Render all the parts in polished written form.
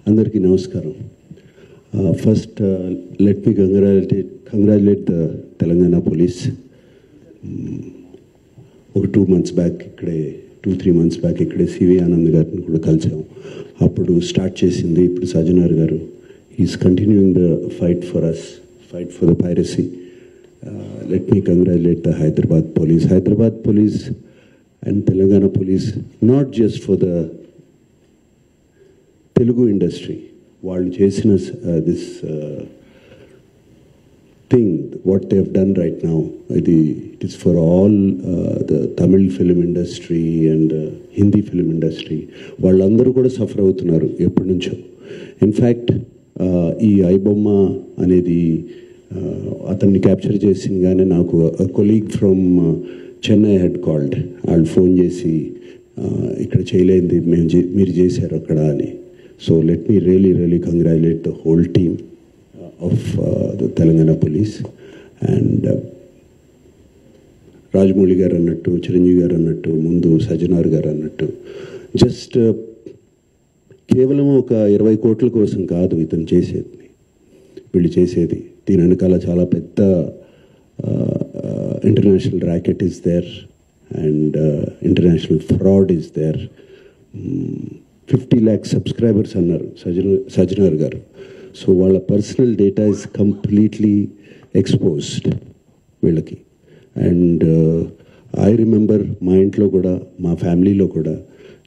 అందరికీ నమస్కారం. First let me congratulate the Telangana police. ఒక 2 months బ్యాక్ ఇక్కడే 2-3 months బ్యాక్ ఇక్కడే సివి ఆనంద్ గారిని కూడా కలిసాం. అప్పుడు స్టార్ట్ చేసింది ఇప్పుడు Sajjanar garu. Is continuing the fight for us, fight for the piracy. Let me congratulate the Hyderabad police and Telangana police, not just for the Telugu industry. వాళ్ళు చేసిన this thing what they have done right now, it is for all the Tamil film industry and Hindi film industry. వాళ్ళందరూ కూడా suffer అవుతున్నారు ఎప్పటి నుంచో. In fact ఈ ఐబొమ్మ అనేది అతన్ని క్యాప్చర్ చేసిందిగానే నాకు colleague from Chennai head called. వాళ్ళు ఫోన్ చేసి ఇక్కడ చేయలేంది మీరు చేశారు అక్కడ అని. So let me really congratulate the whole team of the Telangana police. And Rajamouli గారు అన్నట్టు, చిరంజీవి గారు అన్నట్టు, ముందు సజ్జనార్ గారు అన్నట్టు, జస్ట్ కేవలం ఒక 20 కోట్ల కోసం కాదు ఇతను చేసేది, వీళ్ళు చేసేది. దీని వెనకాల చాలా పెద్ద international racket is there and international fraud is there. 50 lakh subscribers అన్నారు సజ్జనార్ గారు. సో వాళ్ళ personal data is completely exposed వీళ్ళకి. అండ్ ఐ రిమెంబర్ మా ఇంట్లో కూడా, మా ఫ్యామిలీలో కూడా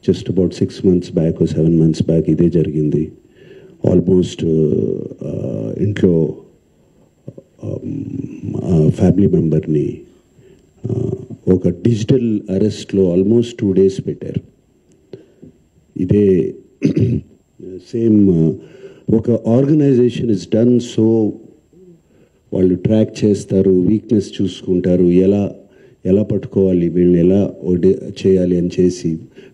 just about 6 months back, 7 months back ఇదే జరిగింది. ఆల్మోస్ట్ ఇంట్లో ఫ్యామిలీ మెంబర్ని ఒక డిజిటల్ అరెస్ట్లో ఆల్మోస్ట్ 2 days పెట్టారు. ఇదే సేమ్ ఒక ఆర్గనైజేషన్ ఇస్ డన్. సో వాళ్ళు ట్రాక్ చేస్తారు, వీక్నెస్ చూసుకుంటారు, ఎలా పట్టుకోవాలి, వీళ్ళని ఎలా చేయాలి అని చేసి.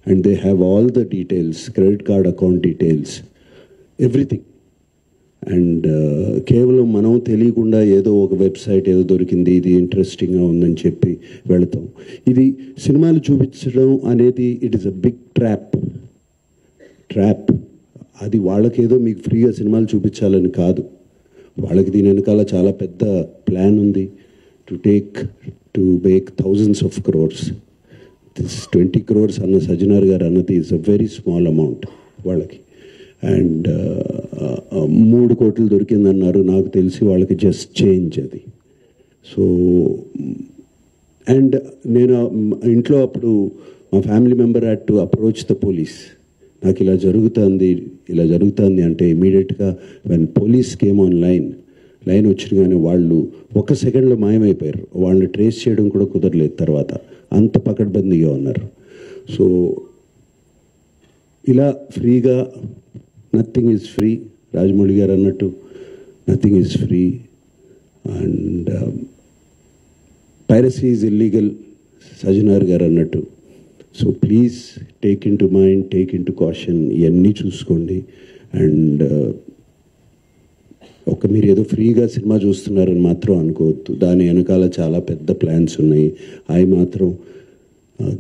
And they have all the details, credit card account details, everything. And కేవలం మనం తెలియకుండా ఏదో ఒక వెబ్సైట్ ఏదో దొరికింది, ఇది ఇంట్రెస్టింగ్గా ఉందని చెప్పి వెళతాం. ఇది సినిమాలు చూపించడం అనేది it is a big trap. అది వాళ్ళకేదో మీకు ఫ్రీగా సినిమాలు చూపించాలని కాదు, వాళ్ళకి దీని వెనకాల చాలా పెద్ద ప్లాన్ ఉంది. To make thousands of crores. This 20 crores అన్న సజ్జనార్ గారు అన్నది is a very small amount వాళ్ళకి. అండ్ 3 కోట్లు దొరికిందన్నారు, నాకు తెలిసి వాళ్ళకి జస్ట్ చేంజ్ అది. సో అండ్ నేను ఇంట్లో అప్పుడు మా family member had to approach the police. నాకు ఇలా జరుగుతుంది అంటే ఇమీడియట్గా when police came on line వచ్చినగానే వాళ్ళు 1 సెకండ్లో మాయమైపోయారు. వాళ్ళని ట్రేస్ చేయడం కూడా కుదరలేదు తర్వాత, అంత పకడ్బందీగా ఉన్నారు. సో ఇలా ఫ్రీగా, నథింగ్ ఈజ్ ఫ్రీ. రాజమౌళి గారు అన్నట్టు nothing is free. And piracy is illegal, Sajjanar గారు అన్నట్టు. So please take in to mind, take in to caution, ఇవన్నీ చూసుకోండి. అండ్ మీరు ఏదో ఫ్రీగా సినిమా చూస్తున్నారని మాత్రం అనుకోవద్దు, దాని వెనకాల చాలా పెద్ద ప్లాన్స్ ఉన్నాయి. అవి మాత్రం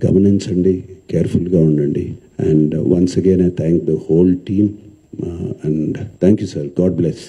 గమనించండి, కేర్ఫుల్గా ఉండండి. And once again I thank the whole team and thank you sir. God bless.